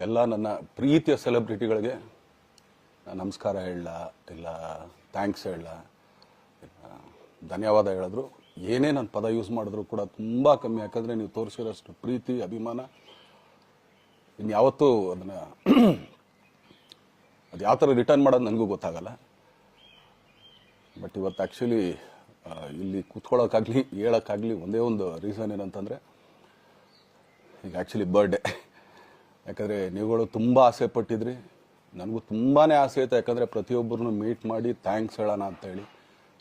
ಎಲ್ಲ ನನ್ನ ಪ್ರೀತಿಯ ಸೆಲೆಬ್ರಿಟಿಗಳಿಗೆ ನಮಸ್ಕಾರ ಹೇಳ ಇಲ್ಲ ಥ್ಯಾಂಕ್ಸ್ ಹೇಳ ಧನ್ಯವಾದ ಹೇಳಿದ್ರು ಏನೇ ನನ್ನ ಪದ ಯೂಸ್ ಮಾಡಿದ್ರು ಕೂಡ ತುಂಬ ಕಮ್ಮಿ. ಯಾಕಂದರೆ ನೀವು ತೋರಿಸಿರೋಷ್ಟು ಪ್ರೀತಿ ಅಭಿಮಾನ ಇನ್ಯಾವತ್ತೂ ಅದನ್ನು ಅದು ಯಾವ ಥರ ರಿಟರ್ನ್ ಮಾಡೋದು ನನಗೂ ಗೊತ್ತಾಗಲ್ಲ. ಬಟ್ ಇವತ್ತು ಆ್ಯಕ್ಚುಲಿ ಇಲ್ಲಿ ಕೂತ್ಕೊಳ್ಳೋಕ್ಕಾಗಲಿ ಹೇಳೋಕ್ಕಾಗಲಿ ಒಂದೇ ಒಂದು ರೀಸನ್ ಏನಂತಂದರೆ ಈಗ ಆ್ಯಕ್ಚುಲಿ ಬರ್ಡೇ. ಯಾಕಂದರೆ ನೀವುಗಳು ತುಂಬ ಆಸೆ ಪಟ್ಟಿದ್ರಿ, ನನಗೂ ತುಂಬಾ ಆಸೆ ಇತ್ತು. ಯಾಕಂದರೆ ಪ್ರತಿಯೊಬ್ಬರನ್ನು ಮೀಟ್ ಮಾಡಿ ಥ್ಯಾಂಕ್ಸ್ ಹೇಳೋಣ ಅಂತೇಳಿ.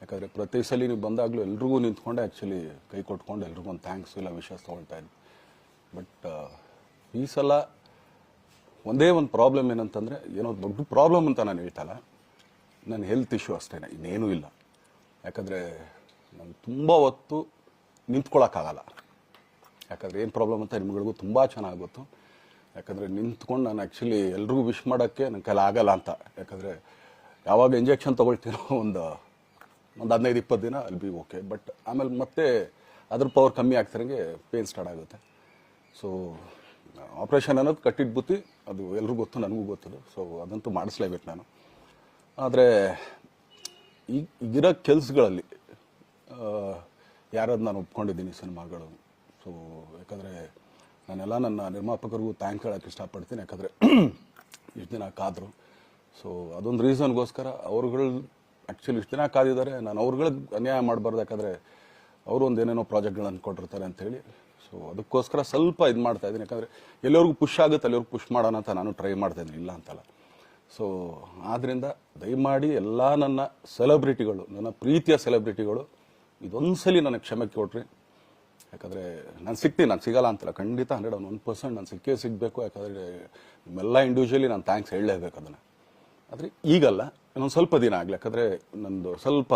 ಯಾಕಂದರೆ ಪ್ರತಿ ಸಲ ನೀವು ಬಂದಾಗಲೂ ಎಲ್ರಿಗೂ ನಿಂತ್ಕೊಂಡೆ ಆ್ಯಕ್ಚುಲಿ ಕೈ ಕೊಟ್ಕೊಂಡು ಎಲ್ರಿಗೂ ಒಂದು ಥ್ಯಾಂಕ್ಸ್ ಇಲ್ಲ ವಿಷಸ್ ತೊಗೊಳ್ತಾ ಇದ್ವಿ. ಬಟ್ ಈ ಸಲ ಒಂದೇ ಒಂದು ಪ್ರಾಬ್ಲಮ್ ಏನಂತಂದರೆ, ಏನೋ ದೊಡ್ಡ ಪ್ರಾಬ್ಲಮ್ ಅಂತ ನಾನು ಹೇಳ್ತಲ್ಲ, ನನ್ನ ಹೆಲ್ತ್ ಇಶ್ಯೂ ಅಷ್ಟೇ, ಇನ್ನೇನೂ ಇಲ್ಲ. ಯಾಕಂದರೆ ನಾನು ತುಂಬ ಹೊತ್ತು ನಿಂತ್ಕೊಳ್ಳೋಕ್ಕಾಗಲ್ಲ. ಯಾಕಂದರೆ ಏನು ಪ್ರಾಬ್ಲಮ್ ಅಂತ ನಿಮ್ಗಳಿಗೂ ತುಂಬ ಚೆನ್ನಾಗಿ ಗೊತ್ತು. ಯಾಕಂದರೆ ನಿಂತ್ಕೊಂಡು ನಾನು ಆ್ಯಕ್ಚುಲಿ ಎಲ್ರಿಗೂ ವಿಶ್ ಮಾಡೋಕ್ಕೆ ನನ್ನ ಕೈಲಿ ಆಗಲ್ಲ ಅಂತ. ಯಾಕಂದರೆ ಯಾವಾಗ ಇಂಜೆಕ್ಷನ್ ತೊಗೊಳ್ತೀನೋ ಒಂದು 15-20 ದಿನ ಅಲ್ಲಿ ಬಿ ಓಕೆ. ಬಟ್ ಆಮೇಲೆ ಮತ್ತೆ ಅದ್ರ ಪವರ್ ಕಮ್ಮಿ ಆಗ್ತಿರಂಗೆ ಪೇನ್ ಸ್ಟಾರ್ಟ್ ಆಗುತ್ತೆ. ಸೊ ಆಪ್ರೇಷನ್ ಅನ್ನೋದು ಕಟ್ಟಿಟ್ಟು ಬುತ್ತಿ, ಅದು ಎಲ್ರಿಗೂ ಗೊತ್ತು, ನನಗೂ ಗೊತ್ತದು. ಸೊ ಅದಂತೂ ಮಾಡಿಸ್ಲೇಬೇಕು ನಾನು. ಆದರೆ ಈಗಿರೋ ಕೆಲಸಗಳಲ್ಲಿ ಯಾರಾದ್ರು ನಾನು ಒಪ್ಕೊಂಡಿದ್ದೀನಿ ಸಿನಿಮಾಗಳು. ಸೊ ಯಾಕಂದರೆ ನಾನೆಲ್ಲ ನನ್ನ ನಿರ್ಮಾಪಕರಿಗೂ ಥ್ಯಾಂಕ್ ಹೇಳೋಕ್ಕೆ ಇಷ್ಟಪಡ್ತೀನಿ. ಯಾಕಂದರೆ ಇಷ್ಟು ದಿನ ಕಾದರು. ಸೊ ಅದೊಂದು ರೀಸನ್ಗೋಸ್ಕರ ಅವ್ರುಗಳು ಆ್ಯಕ್ಚುಲಿ ಇಷ್ಟು ದಿನ ಕಾದಿದ್ದಾರೆ. ನಾನು ಅವ್ರುಗಳಿಗೆ ಅನ್ಯಾಯ ಮಾಡಬಾರ್ದು. ಯಾಕಂದರೆ ಅವರು ಒಂದು ಏನೇನೋ ಪ್ರಾಜೆಕ್ಟ್ಗಳನ್ನು ಕೊಟ್ಟಿರ್ತಾರೆ ಅಂಥೇಳಿ. ಸೊ ಅದಕ್ಕೋಸ್ಕರ ಸ್ವಲ್ಪ ಇದು ಮಾಡ್ತಾಯಿದ್ದೀನಿ. ಯಾಕಂದರೆ ಎಲ್ಲಿವರೆಗೂ ಪುಷ್ ಆಗುತ್ತೆ ಅಲ್ಲಿವರೆಗೂ ಪುಷ್ ಮಾಡೋಣ ಅಂತ ನಾನು ಟ್ರೈ ಮಾಡ್ತಾಯಿದ್ದೀನಿ, ಇಲ್ಲ ಅಂತಲ್ಲ. ಸೊ ಆದ್ದರಿಂದ ದಯಮಾಡಿ ಎಲ್ಲ ನನ್ನ ಸೆಲೆಬ್ರಿಟಿಗಳು, ನನ್ನ ಪ್ರೀತಿಯ ಸೆಲೆಬ್ರಿಟಿಗಳು ಇದೊಂದು ಸಲ ನನಗೆ ಕ್ಷಮೆ ಕೊಟ್ರಿ. ಯಾಕಂದರೆ ನಾನು ಸಿಗ್ತೀನಿ, ನಾನು ಸಿಗಲ್ಲ ಅಂತಲ್ಲ, ಖಂಡಿತ 101% ನಾನು ಸಿಕ್ಕೇ ಸಿಗಬೇಕು. ಯಾಕಂದರೆ ನಿಮ್ಮೆಲ್ಲ ಇಂಡಿವಿಜುವಲಿ ನಾನು ಥ್ಯಾಂಕ್ಸ್ ಹೇಳಲೇಬೇಕು ಅದನ್ನು. ಆದರೆ ಈಗಲ್ಲ, ಇನ್ನೊಂದು ಸ್ವಲ್ಪ ದಿನ ಆಗಲಿ. ಯಾಕಂದರೆ ನಂದು ಸ್ವಲ್ಪ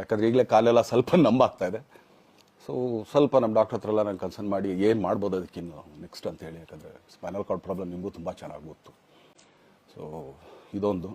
ಯಾಕಂದರೆ ಈಗಲೇ ಕಾಲೆಲ್ಲ ಸ್ವಲ್ಪ ನಂಬಾಗ್ತಾ ಇದೆ. ಸೊ ಸ್ವಲ್ಪ ನಮ್ಮ ಡಾಕ್ಟರ್ ಹತ್ರ ಎಲ್ಲ ನಾನು ಕನ್ಸರ್ನ್ ಮಾಡಿ ಏನು ಮಾಡ್ಬೋದು ಅದಕ್ಕಿನ್ನು ನೆಕ್ಸ್ಟ್ ಅಂತ ಹೇಳಿ. ಯಾಕಂದರೆ ಸ್ಪೈನಲ್ ಕಾರ್ಡ್ ಪ್ರಾಬ್ಲಮ್ ನಿಮಗೂ ತುಂಬ ಚೆನ್ನಾಗಿ ಗೊತ್ತು. ಸೊ ಇದೊಂದು